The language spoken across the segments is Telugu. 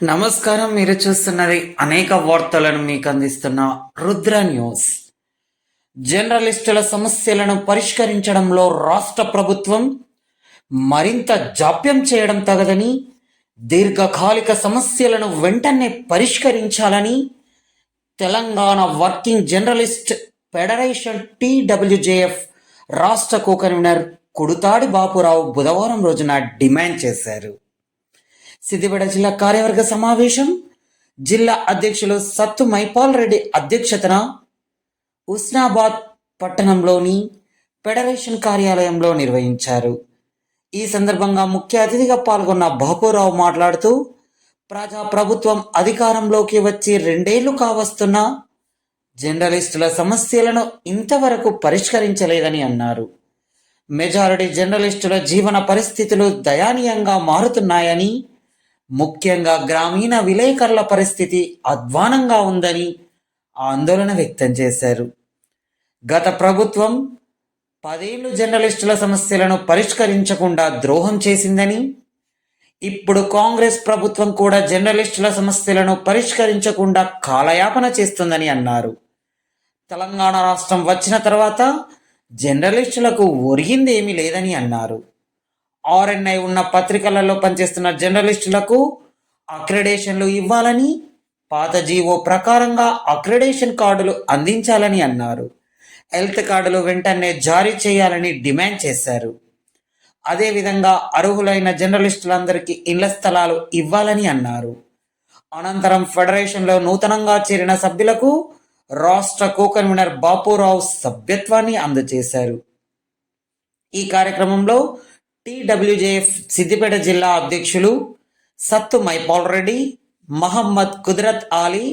నమస్కారం. మీరు చూస్తున్నది అనేక వార్తలను మీకు అందిస్తున్న రుద్ర న్యూస్. జర్నలిస్టుల సమస్యలను పరిష్కరించడంలో రాష్ట్ర ప్రభుత్వం మరింత జాప్యం చేయడం తగదని, దీర్ఘకాలిక సమస్యలను వెంటనే పరిష్కరించాలని Telangana working journalist federation TWJF రాష్ట్ర కో-కన్వీనర్ కుడుతాడి బాపురావు బుధవారం రోజున డిమాండ్ చేశారు. సిద్దిపేట జిల్లా కార్యవర్గ సమావేశం జిల్లా అధ్యక్షులు సత్తు మైపాల్ రెడ్డి అధ్యక్షతన ఉస్నాబాద్ పట్టణంలోని ఫెడరేషన్ కార్యాలయంలో నిర్వహించారు. ఈ సందర్భంగా ముఖ్య అతిథిగా పాల్గొన్న బాపురావు మాట్లాడుతూ, ప్రజా ప్రభుత్వం అధికారంలోకి వచ్చి 2 ఏళ్లు కావస్తున్నా జర్నలిస్టుల సమస్యలను ఇంతవరకు పరిష్కరించలేదని అన్నారు. మెజారిటీ జర్నలిస్టుల జీవన పరిస్థితులు దయనీయంగా మారుతున్నాయని, ముఖ్యంగా గ్రామీణ విలేకరుల పరిస్థితి అధ్వానంగా ఉందని ఆందోళన వ్యక్తం చేశారు. గత ప్రభుత్వం 10 ఏళ్లు జర్నలిస్టుల సమస్యలను పరిష్కరించకుండా ద్రోహం చేసిందని, ఇప్పుడు కాంగ్రెస్ ప్రభుత్వం కూడా జర్నలిస్టుల సమస్యలను పరిష్కరించకుండా కాలయాపన చేస్తుందని అన్నారు. తెలంగాణ రాష్ట్రం వచ్చిన తర్వాత జర్నలిస్టులకు ఒరిగింది ఏమీ లేదని అన్నారు. RNI ఉన్న పత్రికలలో పనిచేస్తున్న జర్నలిస్టులకు అక్రెడిటేషన్లు ఇవ్వాలని, పాత జీవో ప్రకారంగా అక్రెడిటేషన్ కార్డులు అందించాలని అన్నారు. హెల్త్ కార్డులు వెంటనే జారీ చేయాలని డిమాండ్ చేశారు. అదేవిధంగా అర్హులైన జర్నలిస్టులందరికీ ఇళ్ల స్థలాలు ఇవ్వాలని అన్నారు. అనంతరం ఫెడరేషన్లో నూతనంగా చేరిన సభ్యులకు రాష్ట్ర కో-కన్వీనర్ బాపురావు సభ్యత్వాన్ని అందజేశారు. ఈ కార్యక్రమంలో TWJF సిద్దిపేట జిల్లా అధ్యక్షులు సత్తు మైపాల్ రెడ్డి, మహమ్మద్ కుదరత్ ఆలీ,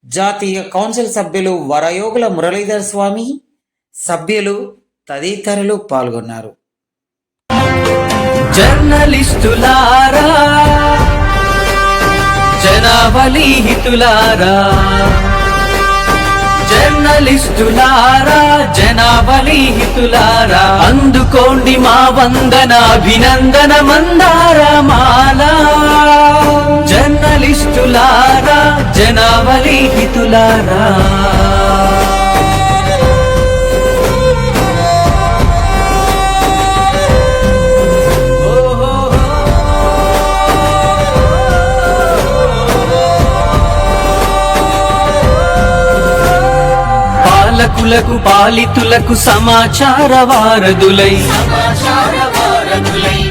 జాతీయ కౌన్సిల్ సభ్యులు వరయోగుల మురళీధర్ స్వామి, సభ్యులు తదితరులు పాల్గొన్నారు. జర్నలిస్టులారా, జనావళి హితులారా, జర్నలిస్టులారా, జనావళి హితులారా, అందుకోండి మా వందనాభినందన మందారమాల. జర్నలిస్టులారా, జనావళి హితులారా, పాలకులకు పాలితులకు సమాచార వారధులై,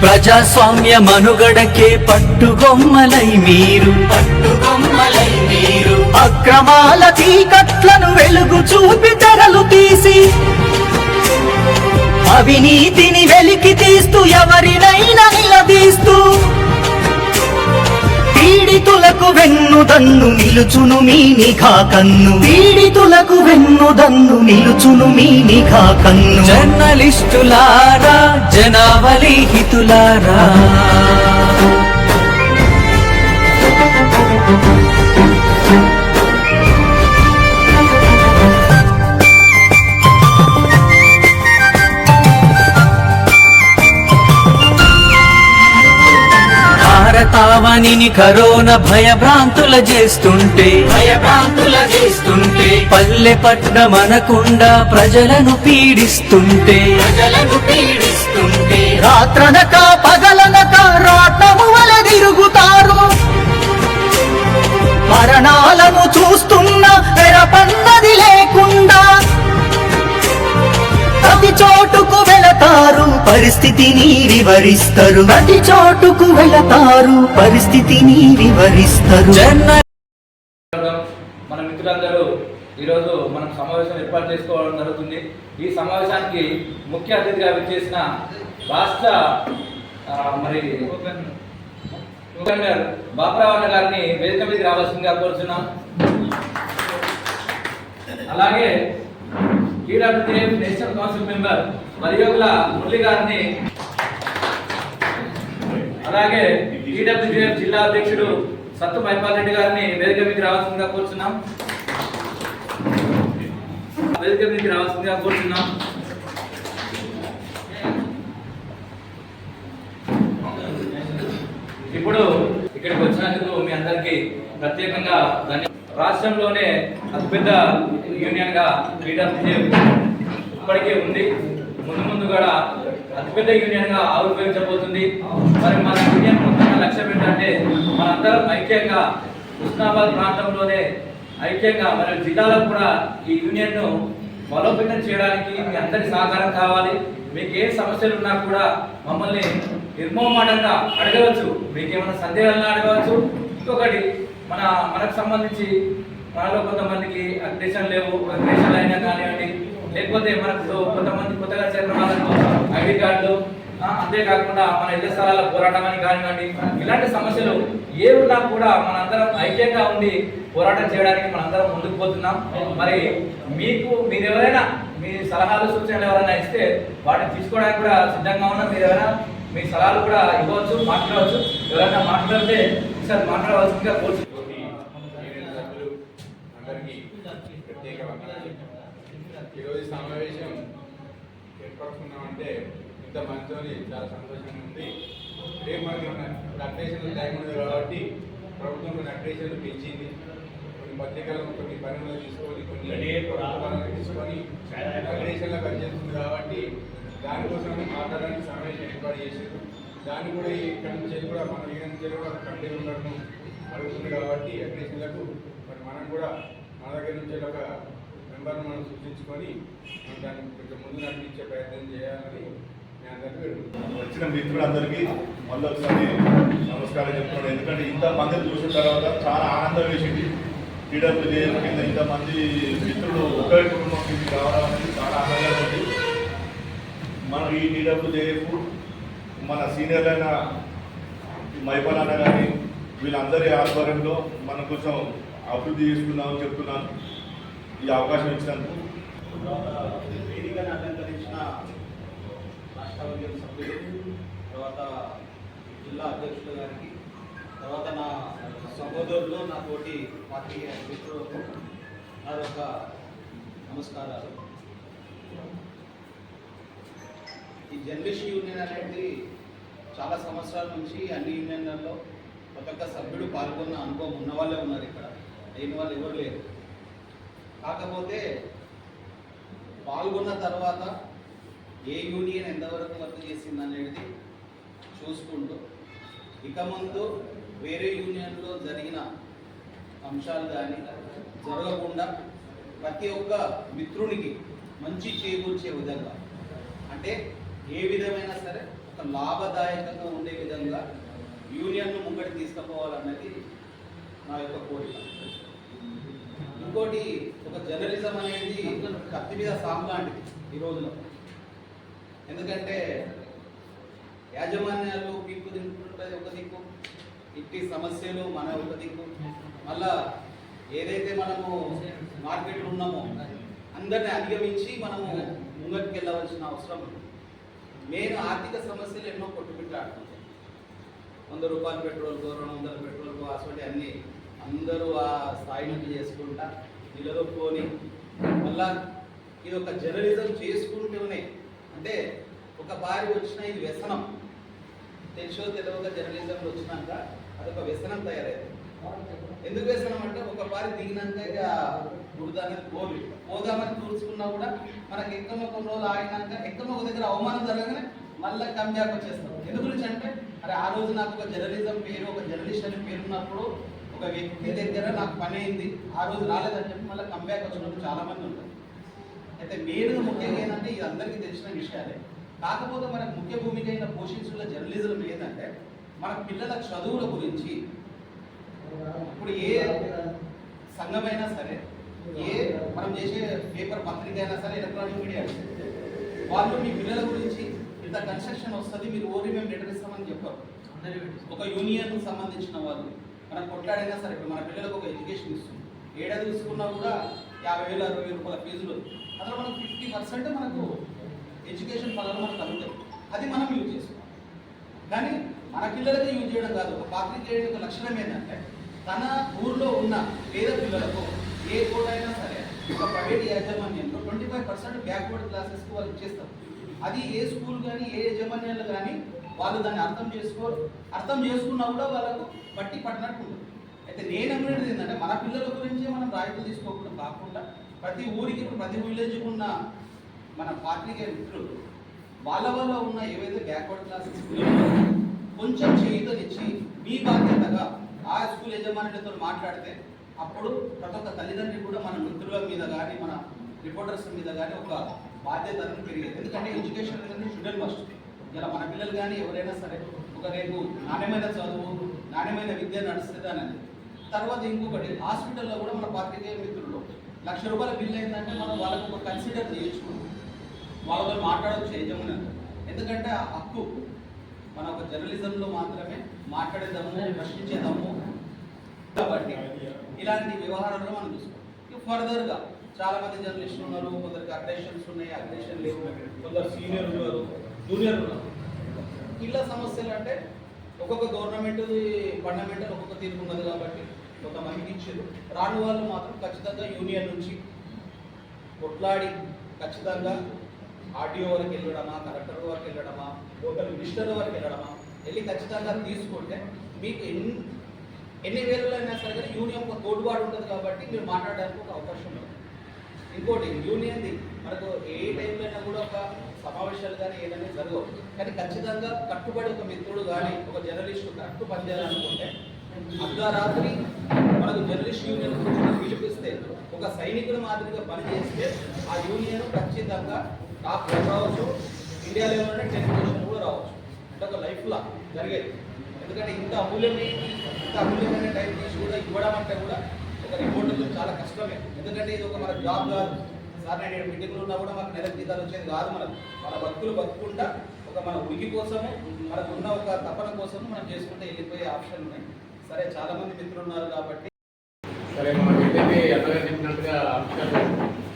ప్రజాస్వామ్య మనుగడకే పట్టుగొమ్మలై మీరు, అక్రమాల చీకట్లను వెలుగు చూపి తెరలు తీసి, అవినీతిని వెలికి తీస్తూ ఎవరినైనా నిలదీస్తూ, పీడితులకు వెన్నుదన్ను నిలుచును మీ నిఘా కన్ను, పీడితులకు వెన్నుదన్ను నిలుచును మీ నిఘా కన్ను. జర్నలిస్టులారా, జనావళి హితులారా, భారతావనిని కరోనా భయభ్రాంతుల చేస్తుంటే, పల్లె పట్నం అనకుండా ప్రజలను పీడిస్తుంటే, రాత్రనక పగలనక రాట్నము వలె తిరుగుతారు. మరణాలను చూస్తున్న తెరపన్నది లేకుండా ప్రతి చోటుకు వెళతారు, పరిస్థితిని వివరిస్తారు. ప్రతి చోటుకు వెళతారు, పరిస్థితిని వివరిస్తారు. మన మిత్రులందరూ ఈరోజు మనం సమావేశం ఏర్పాటు చేసుకోవడం జరుగుతుంది. ఈ సమావేశానికి ముఖ్య అతిథిగా విచ్చేసిన రాష్ట్ర కో-కన్వీనర్ బాపురావు గారిని వేదిక మీదకి రావాల్సిందిగా కోరుతున్నాం. అలాగే TWJF national council member Varayogula Murali గారిని, అలాగే TWJF జిల్లా అధ్యక్షుడు సత్తు మైపాల్ రెడ్డి గారిని వేదిక మీదకి రావాల్సిందిగా కోరుతున్నాం. ఇప్పుడు ఇక్కడికి వచ్చినందుకు మీ అందరికీ గారికి ప్రత్యేకంగా రాష్ట్రంలోనే అతిపెద్ద యూనియన్గా పీడబ్ల్యూజే ఇప్పటికే ఉంది. ముందు ముందు కూడా అతిపెద్ద యూనియన్గా ఆవిర్భవించబోతుంది. మరి మన యూనియన్ మొత్తంగా లక్ష్యం ఏంటంటే మనందరం ఐక్యంగా హుస్నాబాద్ ప్రాంతంలోనే ఐక్యంగా మరి జిల్లాలకు కూడా ఈ యూనియన్ను బలోపేతం చేయడానికి మీ అందరి సహకారం కావాలి. మీకు ఏ సమస్యలు ఉన్నా కూడా మమ్మల్ని నిర్మోహమాటంగా అడగవచ్చు. మీకు ఏమైనా సందేహాలను అడగవచ్చు. ఇంకొకటి మనకు సంబంధించి మనలో కొంతమందికి అగ్రేషన్ లేవు, అగ్రేషన్ అయినా కానివ్వండి, లేకపోతే మనకు కొంతమంది కొత్తగా చేరిన వాళ్ళకు ఐడి కార్డులు, అంతేకాకుండా మన ఇళ్ల స్థలాల పోరాటం అని కానివ్వండి, ఇలాంటి సమస్యలు ఏ ఉన్నా కూడా మనందరం ఐక్యంగా ఉండి పోరాటం చేయడానికి మనందరం ముందుకు పోతున్నాం. మరి మీరు ఎవరైనా మీ సలహాలు సూచనలు ఎవరైనా ఇస్తే వాటిని తీసుకోవడానికి కూడా సిద్ధంగా ఉన్నాం. మీరు ఎవరైనా మీ సలహాలు కూడా ఇవ్వచ్చు, మాట్లాడవచ్చు. ఎవరైనా మాట్లాడితే ఈసారి మాట్లాడవలసిందిగా కోరుతున్నాం. ఈరోజు సమావేశం ఏర్పడుతున్నామంటే ఇంత మంచిని చాలా సంతోషంగా ఉంది. రేపు మనకి అడ్మిషన్ టైం ఉంది కాబట్టి ప్రభుత్వం కొన్ని అడ్మిషన్లు పెంచింది. కొన్ని పత్రికలను కొన్ని పనులు తీసుకొని కొన్ని పనులు తీసుకొని అడ్మిషన్లో పనిచేస్తుంది కాబట్టి దానికోసం మాట్లాడడానికి సమావేశం ఏర్పాటు చేశారు. దాన్ని కూడా ఇక్కడ నుంచి కూడా మన ఈ నుంచి కూడా కమిటీ ఉండడం అడుగుతుంది కాబట్టి అడ్మిషన్లకు మనం కూడా మన దగ్గర నుంచి ఒక మెంబర్ను మనం సూచించుకొని మనం దాన్ని కొంచెం ముందు నడిపించే ప్రయత్నం చేయాలని నేను అందరికీ వచ్చిన మిత్రులందరికీ మళ్ళీ ఒకసారి నమస్కారం చెప్తున్నాను. ఎందుకంటే ఇంతమందిని చూసిన తర్వాత చాలా ఆనందం వేసింది. టీడబ్ల్యూజే కింద ఇంతమంది మిత్రులు ఒకే కుటుంబం కింద రావడం అనేది చాలా ఆనందంగా ఉంది. మనం ఈ టీడబ్ల్యూజేకు మన సీనియర్లైన మైపాలన్న కానీ వీళ్ళందరి ఆధ్వర్యంలో మనం కొంచెం అభివృద్ధి చేసుకుందామని చెప్తున్నాను. ఈ అవకాశం ఇచ్చినందుకు వేదికను అలంకరించిన రాష్ట్ర వర్గం సభ్యులు, తర్వాత జిల్లా అధ్యక్షులు గారికి, తర్వాత నా సహోదరులు, నా తోటి పార్టీ మిత్రులకు నా యొక్క నమస్కారాలు. ఈ జర్నలిస్ట్ యూనియన్ అనేది చాలా సంవత్సరాల నుంచి అన్ని యూనియన్లలో ప్రతి ఒక్క సభ్యుడు పాల్గొన్న అనుభవం ఉన్న వాళ్ళే ఉన్నారు. ఇక్కడ లేని వాళ్ళు ఎవరు లేరు. కాకపోతే పాల్గొన్న తర్వాత ఏ యూనియన్ ఎంతవరకు వర్క్ చేసింది అనేది చూసుకుంటూ ఇక ముందు వేరే యూనియన్లో జరిగిన అంశాలు కానీ జరగకుండా ప్రతి ఒక్క మిత్రునికి మంచి చేకూర్చే విధంగా, అంటే ఏ విధమైనా సరే ఒక లాభదాయకంగా ఉండే విధంగా యూనియన్ను ముంగటి తీసుకుపోవాలన్నది నా యొక్క కోరిక. ఇంకోటి, ఒక జర్నలిజం అనేది కత్తి మీద సాగు లాంటిది ఈ రోజులో. ఎందుకంటే యాజమాన్యాలు పీక్కు తింటుంటుంది ఒక దిక్కు, ఇంటి సమస్యలు మన ఒక దిక్కు, మళ్ళా ఏదైతే మనము మార్కెట్లో ఉన్నామో అందరిని అధిగమించి మనము ముంగటికి వెళ్ళవలసిన అవసరం ఉంది. మెయిన్ ఆర్థిక సమస్యలు ఎన్నో కొట్టుబిట్టాడుతుంటాయి. 100 రూపాయలు పెట్రోల్కో, 200 పెట్రోల్కో, అసలు అన్నీ అందరూ ఆ స్థాయి నుంచి చేసుకుంటా నిలదొక్కుని మళ్ళా ఇది ఒక జర్నలిజం చేసుకుంటూనే, అంటే ఒక బారి వచ్చిన ఇది వ్యసనం, తెలుసో తెలియక జర్నలిజంలో వచ్చినాక అదొక వ్యసనం తయారైంది. ఎందుకు వ్యసనం అంటే ఒక బారి దిగినాక బురద అనేది పోదామని చూసుకున్నా కూడా మనకి ఎక్కడో కొన్ని రోజులు ఆగినాక ఎక్కడో ఒక దగ్గర అవమానం జరగగానే మళ్ళీ కంబ్యాక్ వచ్చేస్తాం. ఎందు గురించి అంటే అరే ఆ రోజు నాకు ఒక జర్నలిజం పేరు, ఒక జర్నలిస్ట్ అని పేరు ఉన్నప్పుడు ఒక వ్యక్తి దగ్గర నాకు పని అయింది, ఆ రోజు రాలేదని చెప్పి మళ్ళీ కంబ్యాక్ వచ్చినప్పుడు చాలామంది ఉంటారు. అయితే మెయిన్గా ముఖ్యంగా ఏంటంటే ఇది అందరికీ తెలిసిన విషయాలే. కాకపోతే మనకు ముఖ్య భూమిక అయిన పోషించుల జర్నలిజం ఏంటంటే మన పిల్లల చదువుల గురించి, ఇప్పుడు ఏ సంఘమైనా సరే, ఏ మనం చేసే పేపర్ పత్రిక అయినా సరే, ఎలక్ట్రానిక్ మీడియా, వాళ్ళు మీ పిల్లల గురించి ఇంత కన్స్ట్రక్షన్ వస్తుంది, మీరు ఓరి మేము లెటర్ ఇస్తామని చెప్పారు. ఒక యూనియన్కు సంబంధించిన వాళ్ళు మనం కొట్లాడైనా సరే, ఇప్పుడు మన పిల్లలకు ఒక ఎడ్యుకేషన్ ఇస్తుంది, ఏడాది తీసుకున్నా కూడా 50,000 60,000 రూపాయల ఫీజులు, అందులో మనకు 50% మనకు ఎడ్యుకేషన్ పనులు మనకు తగ్గుతాయి. అది మనం యూజ్ చేసుకోవాలి. కానీ మన పిల్లలకి యూజ్ చేయడం కాదు. ఒక పాత్రికేయుడి యొక్క లక్షణం ఏంటంటే తన ఊర్లో ఉన్న పేద పిల్లలకు ఏ కోడ్ అయినా సరే ఒక ప్రైవేట్ యాజమాన్యంలో 25% బ్యాక్వర్డ్ క్లాసెస్కి వాళ్ళు ఇచ్చేస్తారు. అది ఏ స్కూల్ కానీ ఏ యాజమాన్యాలు కానీ వాళ్ళు దాన్ని అర్థం చేసుకున్నా కూడా వాళ్ళకు బట్టి పట్టినట్టు ఉంటుంది. అయితే నేను అనేది ఏంటంటే మన పిల్లల గురించి మనం రాయితీలు తీసుకోకుండా కాకుండా ప్రతి ఊరికి ప్రతి విలేజ్కి ఉన్న మన పార్టీకే మిత్రులు వాళ్ళ వల్ల ఉన్న ఏవైతే బ్యాక్వర్డ్ క్లాసెస్ కొంచెం చేయుతనిచ్చి మీ బాధ్యతగా ఆ స్కూల్ యజమానులతో మాట్లాడితే అప్పుడు ప్రతి ఒక్క తల్లిదండ్రి కూడా మన మిత్రుల మీద కానీ మన రిపోర్టర్స్ మీద కానీ ఒక బాధ్యత అనేది పెరిగేది. ఎందుకంటే ఎడ్యుకేషన్ అనేది స్టూడెంట్ మస్ట్. ఇలా మన పిల్లలు కానీ ఎవరైనా సరే ఒక రేపు నాణ్యమైన చదువు నాణ్యమైన విద్య నడుస్తుంది అనేది. తర్వాత ఇంకొకటి హాస్పిటల్లో కూడా మన పాత్రికేయ మిత్రులు ₹1,00,000 బిల్ అయిందంటే మనం వాళ్ళకు ఒక కన్సిడర్ చేయొచ్చు, వాళ్ళతో మాట్లాడవచ్చు యజమాని. ఎందుకంటే ఆ హక్కు మన ఒక జర్నలిజంలో మాత్రమే మాట్లాడేదాము, ప్రశ్నించేదాము. కాబట్టి ఇలాంటి వ్యవహారాల్లో మనం చూసుకోవాలి. ఫర్దర్గా చాలా మంది జర్నలిస్టులు ఉన్నారు, కొందరికి అగ్రెషన్స్ ఉన్నాయి, అగ్రెషన్ లేవు, కొందరు సీనియర్ ఉన్నారు, జూనియర్ ఉన్నారు. ఇళ్ళ సమస్యలు అంటే ఒక్కొక్క గవర్నమెంట్ ఫండమెంటల్ ఒక్కొక్క తీర్పు ఉన్నది కాబట్టి కొంతమందికి ఇచ్చారు. రాని వాళ్ళు మాత్రం ఖచ్చితంగా యూనియన్ నుంచి కొట్లాడి ఖచ్చితంగా ఆర్టీఓ వరకు వెళ్ళడమా, కలెక్టర్ వరకు వెళ్ళడమా, లోకల్ మినిస్టర్ వరకు వెళ్ళడమా వెళ్ళి ఖచ్చితంగా తీసుకుంటే మీకు ఎన్ని వేలలో అయినా సరే కానీ యూనియన్ ఒక తోడుబాటు ఉంటుంది కాబట్టి మీరు మాట్లాడడానికి ఒక అవకాశం ఉంది. ఇంకోటి యూనియన్ది మనకు ఏ టైంలో అయినా కూడా ఒక సమావేశాలు కానీ ఏదైనా జరగవు, కానీ ఖచ్చితంగా కట్టుబడి ఒక మిత్రుడు కానీ ఒక జర్నలిస్టు కరెక్ట్ పనిచేయాలనుకుంటే అర్ధరాత్రి మనకు జర్నలిస్ట్ యూనియన్ పిలిపిస్తే ఒక సైనికుల మాదిరిగా పనిచేస్తే ఆ యూనియన్ ఖచ్చితంగా టాప్ రావచ్చు, ఇండియా లెవెల్లోనే టెలివిజన్ కూడా రావచ్చు. అంటే ఒక లైఫ్లా జరిగేది. ఎందుకంటే ఇంత అమూల్యమైన టైం తీసి కూడా ఇవ్వడం అంటే కూడా ఒక రిపోర్టర్లు చాలా కష్టమే. ఎందుకంటే ఇది ఒక మన జాబ్ కాదు సార్. నేను మీటింగ్లు ఉన్నా కూడా మాకు నెలకు జీతాలు వచ్చేది కాదు. మన బతుకులు బతుకుంటా ఒక మన ఉనికి కోసము మనకు ఉన్న ఒక తపన కోసము మనం చేసుకుంటే వెళ్ళిపోయే ఆప్షన్ ఉన్నాయి. సరే, చాలా మంది మిత్రులు ఉన్నారు కాబట్టి సరే, మనం ఏదైతే అన్నగారు చెప్పినట్టుగా అంశాలు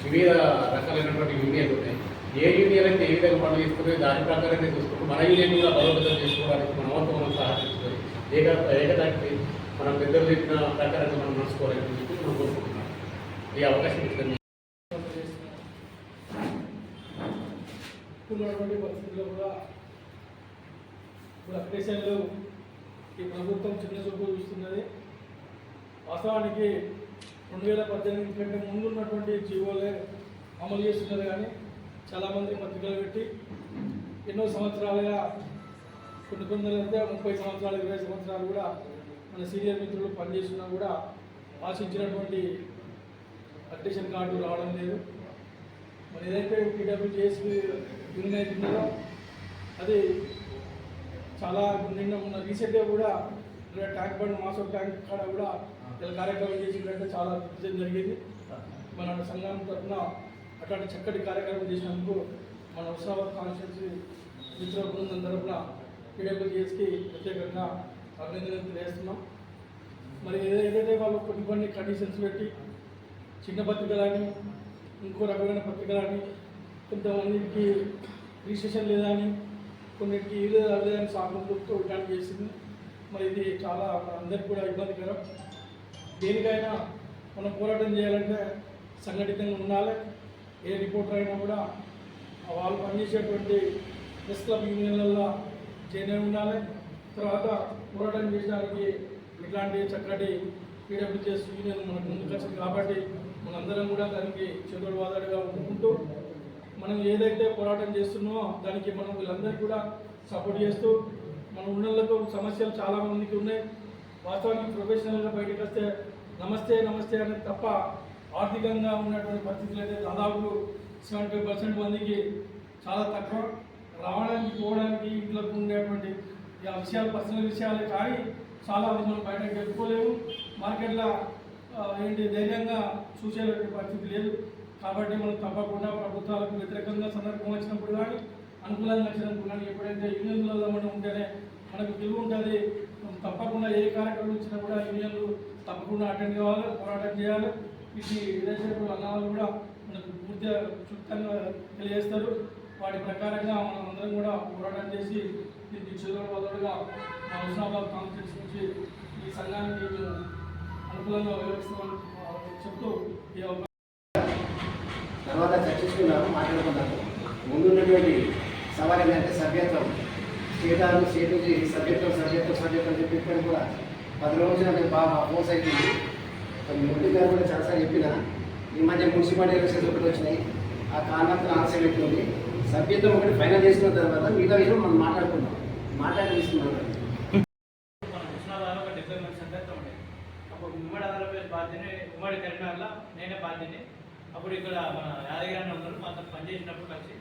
వివిధ రకాలైనటువంటి యూనియన్లు ఉన్నాయి. ఏ యూనియన్ అయితే ఏ విధంగా పనులు తీసుకుని దాని ప్రకారంగా చూసుకుంటూ మన యూనియన్ కూడా బలోపేతం చేసుకోవడానికి మన వంతు మనం సహకరించుకొని ఏకదాటి మనం పెద్దలు చెప్పిన ప్రకారంగా మనం నడుచుకోవాలని చెప్పి మనం కోరుకుంటున్నాం. ఈ అవకాశం ఇచ్చిన ఉన్నటువంటి పరిస్థితుల్లో కూడా ఇప్పుడు అప్డేషన్లు ఈ ప్రభుత్వం చిన్న చూపు చూస్తున్నది. వాస్తవానికి 2018 కంటే ముందు ఉన్నటువంటి జీవోలే అమలు చేస్తున్నది. కానీ చాలామంది పత్రికలు పెట్టి ఎన్నో సంవత్సరాలుగా కొన్ని అయితే 30 సంవత్సరాలు 20 సంవత్సరాలు కూడా మన సీనియర్ మిత్రులు పనిచేస్తున్నా కూడా ఆశించినటువంటి అప్డేషన్ కార్డు రావడం లేదు. మరి ఏదైతే PWJS యూనియన్ అవుతుందో అది చాలా నిన్న ఉన్న రీసెంట్గా కూడా ట్యాంక్ బండ్ మాసో ట్యాంక్ కాడ కూడా ఇలా కార్యక్రమం చేసినట్టే చాలా విజయం జరిగింది. మన సంఘం తరఫున అట్లాంటి చక్కటి కార్యక్రమం చేసినందుకు మన హుస్నాబాద్ కాన్స్టిట్యూన్సీ మిత్రుల బృందం తరఫున PWJSకి ప్రత్యేకంగా అభినందనలు తెలియజేస్తున్నాం. మరి ఏదైతే వాళ్ళు కొన్ని కండిషన్స్ పెట్టి చిన్న పత్రికలని ఇంకో రకమైన పత్రికలని కొంతమందికి రిజిస్ట్రేషన్ లేదని కొన్నిటికి ఇది లేదని సాగుతో విధానం చేసింది. మరి ఇది చాలా అందరికీ కూడా ఇబ్బందికరం. దేనికైనా మనం పోరాటం చేయాలంటే సంఘటితంగా ఉండాలి. ఏ రిపోర్టర్ అయినా కూడా వాళ్ళు పనిచేసేటువంటి ప్రెస్ క్లబ్ యూనియన్లలో చేనే ఉండాలి. తర్వాత పోరాటం చేయడానికి ఇట్లాంటి చక్కటి PWJS యూనియన్ మనకు ముందుకు వచ్చింది కాబట్టి మనందరం కూడా దానికి చేదోడు వాదోడుగా ఉంటుకుంటూ మనం ఏదైతే పోరాటం చేస్తున్నామో దానికి మనం వీళ్ళందరికీ కూడా సపోర్ట్ చేస్తూ మన ఉన్నలకు సమస్యలు చాలా మందికి ఉన్నాయి. వాస్తవానికి ప్రొఫెషనల్గా బయటకు వస్తే నమస్తే నమస్తే అనేది తప్ప ఆర్థికంగా ఉన్నటువంటి పరిస్థితులు అయితే దాదాపు 75% మందికి చాలా తక్కువ. రావడానికి పోవడానికి ఇంట్లో ఉండేటువంటి విషయాలు పర్సనల్ విషయాలే కానీ చాలా మనం బయటకు చెప్పుకోలేము. మార్కెట్లో ధైర్యంగా చూసేటువంటి పరిస్థితి లేదు. కాబట్టి మనం తప్పకుండా ప్రభుత్వాలకు వ్యతిరేకంగా సందర్భం వచ్చినప్పుడు కానీ అనుకూలంగా వచ్చినప్పుడు కానీ ఎప్పుడైతే యూనియన్లలో మనం ఉంటేనే మనకు విలువ ఉంటుంది. తప్పకుండా ఏ కార్యక్రమం ఇచ్చినా కూడా యూనియన్లు తప్పకుండా అటెండ్ కావాలి, పోరాటం చేయాలి. ఇది ఏదైతే అన్నవాళ్ళు కూడా మనకు పూర్తిగా చుట్టంగా తెలియజేస్తారు. వాటి ప్రకారంగా మనం అందరం కూడా పోరాటం చేసి దీనికి చేదోడుగా మా హుస్నాబాద్ కాన్స్టిట్యూన్సీ నుంచి ఈ సంఘానికి అనుకూలంగా వ్యవహరిస్తామని చెప్తూ ఈ తర్వాత చర్చించుకున్నాము, మాట్లాడుకున్నాము. ముందున్నటువంటి సవాల్ ఏంటంటే సభ్యత్వం. స్టేట్ నుంచి సభ్యత్వం చెప్పి ఇక్కడ కూడా 10 రోజుల నుంచి నాకు బాగా ఫోర్స్ అవుతుంది. మురళి గారు కూడా చాలాసార్లు చెప్పిన ఈ మధ్య మున్సిపాలిటీ ఎలక్షన్స్ ఒకటి వచ్చినాయి. ఆ కారణంతో ఆలస్యం అవుతుంది. సభ్యత్వం ఒకటి ఫైనల్ చేసుకున్న తర్వాత మిగతా విషయం మనం మాట్లాడుకుందాం. తీసుకున్నాం. మనం కృష్ణాబాద్లో ఒక 70 మంది సభ్యత్వం ఉండేది. అప్పుడు ఉమ్మడి ఆంధ్రప్రదేశ్ బాధ్యని, ఉమ్మడి కరీంనగర్లో నేనే బాధ్యని. అప్పుడు ఇక్కడ మన యాదగిరి అన్న ఉన్నారు, మాతో పనిచేసినప్పుడు కలిసి.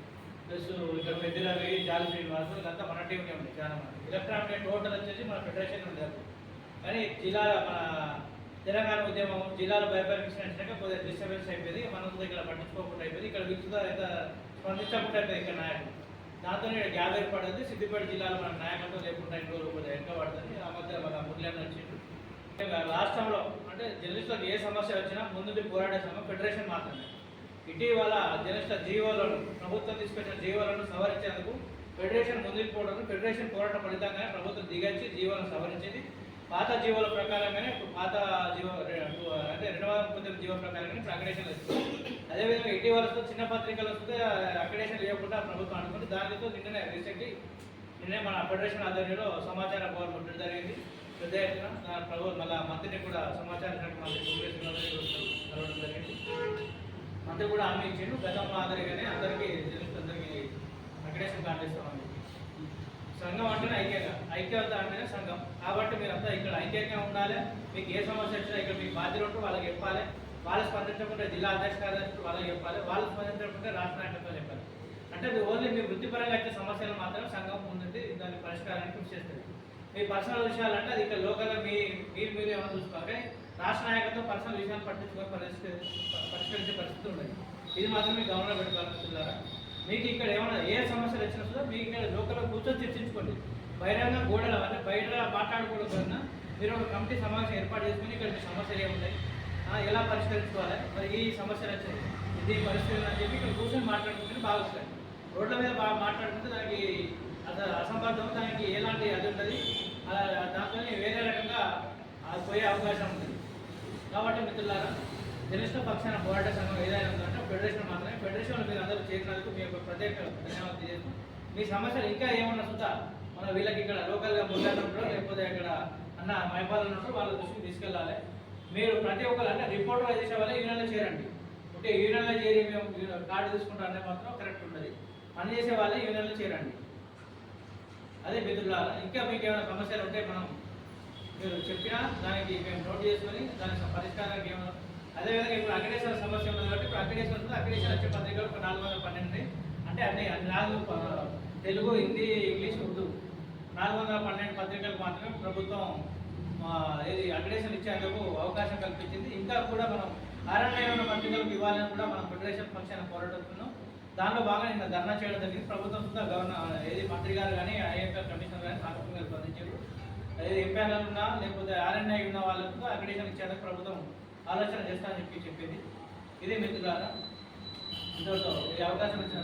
ప్లస్ ఇక్కడ పెద్దరవి, జాలి శ్రీనివాసు ఇదంతా మన టీంనే ఉంది. చాలా మంది ఎలక్ట్రానిక్ టోటల్ వచ్చేసి మన ఫెడరేషన్ ఉండేది. కానీ జిల్లా మన తెలంగాణ ఉద్యమం జిల్లాలో బయపరిచినట్టుగా కొద్దిగా డిస్టర్బెన్స్ అయిపోయింది. మనం ఇక్కడ పట్టించుకోకుండా అయిపోయింది. ఇక్కడ వీక్స్గా ఎంత స్పందించకుండా అయిపోయింది ఇక్కడ నాయకులు. దాంతో గ్యాప్ ఏర్పడింది. సిద్దిపేట జిల్లాలో మన నాయకత్వం లేకుండా ఇంట్లో కొద్దిగా వెనక పడుతుంది. ఆ మధ్య మన మురళి వచ్చిండు. రాష్ట్రంలో అంటే జర్నలిస్టులకు ఏ సమస్య వచ్చినా ముందు పోరాడే సమయం ఫెడరేషన్ మాత్రమే. ఇటీవల జర్నలిస్టుల జీవోలను ప్రభుత్వం తీసుకొచ్చిన జీవోలను సవరించేందుకు ఫెడరేషన్ ముందుకు పోవడం, ఫెడరేషన్ పోరాటం ఫలితంగానే ప్రభుత్వం దిగచ్చి జీవోలను సవరించింది. పాత జీవోల ప్రకారంగానే పాత జీవో అంటే 2019 జీవో ప్రకారంగానే అక్రిడేషన్ ఇస్తుంది. అదేవిధంగా ఇటీవల చిన్న పత్రికలు వస్తే అక్రిడేషన్ లేకుండా ప్రభుత్వం అనుకుంటే దానితో నిన్నే మన ఫెడరేషన్ ఆధ్వర్యంలో సమాచార భవన్ ముట్టడం జరిగింది. పెద్ద ఎత్తున ప్రభుత్వం మళ్ళీ మంత్రిని కూడా సమాచార శాఖ మంత్రి కలవడం జరిగింది. మంత్రి కూడా హామీ ఇచ్చిండు గతం మాదిరిగానే అందరికీ అక్రిడేషన్ కార్డు ఇస్తామని. సంఘం అంటేనే ఐక్యత అంటేనే సంఘం. కాబట్టి మీరంతా ఇక్కడ ఐక్యంగా ఉండాలి. మీకు ఏ సమస్య వచ్చినా ఇక్కడ మీకు బాధ్యత ఉంటూ వాళ్ళకి చెప్పాలి. వాళ్ళు స్పందించకుంటే జిల్లా అధ్యక్ష కార్యదర్శులు వాళ్ళకి చెప్పాలి. వాళ్ళు స్పందించకుంటే రాష్ట్ర నాయకత్వం చెప్పాలి. అంటే మీ ఓన్లీ మీ వృత్తిపరంగా వచ్చే సమస్యలు మాత్రం సంఘం ముందుండి దాని పరిష్కారానికి కృషి చేస్తుంది. మీ పర్సనల్ విషయాలు అంటే అది ఇక్కడ లోకల్గా మీరు ఏమైనా చూసుకోవాలి. రాష్ట్ర నాయకత్వం పర్సనల్ విషయాలు పట్టించుకొని పరిష్కరించే పరిస్థితి ఉండదు. ఇది మాత్రం మీకు గమనంలో పెట్టుకోవాలనుకుంటున్నారా? మీకు ఇక్కడ ఏమైనా ఏ సమస్యలు వచ్చినా కూడా మీకు ఇక్కడ లోకల్లో కూర్చొని చర్చించుకోండి. బహిరంగ గోడలు అంటే బయట మాట్లాడుకోవడం మీరు ఒక కమిటీ సమావేశం ఏర్పాటు చేసుకుని ఇక్కడ మీ సమస్యలు ఏమున్నాయి, ఎలా పరిష్కరించుకోవాలి, మరి ఈ సమస్యలు వచ్చాయి ఇది పరిస్థితులు అని చెప్పి ఇక్కడ కూర్చొని మాట్లాడుకుంటే బాగుంటుంది. రోడ్ల మీద బాగా మాట్లాడుకుంటే దానికి అసంబద్ధం, దానికి ఎలాంటి అది ఉంటుంది, దాంతో వేరే రకంగా అది పోయే అవకాశం ఉంటుంది. కాబట్టి మిత్రులారా, జర్నలిస్టుల పక్షాన పోరాట సంఘం ఏదైనా ఉందంటే ఫెడరేషన్ మాత్రమే. ఫెడరేషన్లో మీరు అందరూ చేరినందుకు మీ యొక్క ప్రత్యేక ధన్యవాదాలు తెలియజేస్తాం. మీ సమస్యలు ఇంకా ఏమన్నా సుతా మన వీళ్ళకి ఇక్కడ లోకల్గా ముళ్ళన్నప్పుడు లేకపోతే ఇక్కడ అన్న మైపాలు ఉన్నప్పుడు వాళ్ళ దృష్టికి తీసుకెళ్ళాలి. మీరు ప్రతి ఒక్కరు అంటే రిపోర్టర్ చేసే వాళ్ళే యూనియన్లో చేరండి. ఓకే, యూనియన్లో చేరి మేము కార్డు తీసుకుంటారనే మాత్రం కరెక్ట్ ఉంటుంది. పని చేసే వాళ్ళే యూనియన్లో చేరండి. అదే మిత్రులారా, ఇంకా మీకు ఏమైనా సమస్యలు ఉంటే మీరు చెప్పినా దానికి మేము నోట్ చేసుకొని దానికి పరిష్కారానికి ఏమైనా. అదేవిధంగా ఇప్పుడు అక్రిడేషన్ సమస్య ఉంది కాబట్టి ఇప్పుడు అక్రిడేషన్ ఉంటుంది. అక్రిడేషన్ వచ్చే పత్రికలు 412 అంటే అన్ని 4 తెలుగు, హిందీ, ఇంగ్లీష్, ఉర్దూ 412 పత్రికలకు మాత్రమే ప్రభుత్వం ఏది అక్రిడేషన్ ఇచ్చేందుకు అవకాశం కల్పించింది. ఇంకా కూడా మనం ఆరణ్య పత్రికలకు ఇవ్వాలని కూడా మనం ఫెడరేషన్ పక్షాన పోరాడుతున్నాం. దానిలో బాగా నిన్న ధర్నా చేయడం జరిగింది. ప్రభుత్వం సుద్ధా ఏది మంత్రి గారు కానీ ఐఎఫ్ఎల్ కమిషనర్ కానీ సానుకూలంగా స్పందించారు. అదే ఎంపీఆర్లు ఉన్నా లేకపోతే ఆర్ఎన్ఐ ఉన్న వాళ్ళకు అక్రిడేషన్ ఇచ్చేందుకు ప్రభుత్వం ఆలోచన చేస్తానని చెప్పింది. ఇదే మిత్రులారా, ఇంతటితో ఈ అవకాశం ఇచ్చిన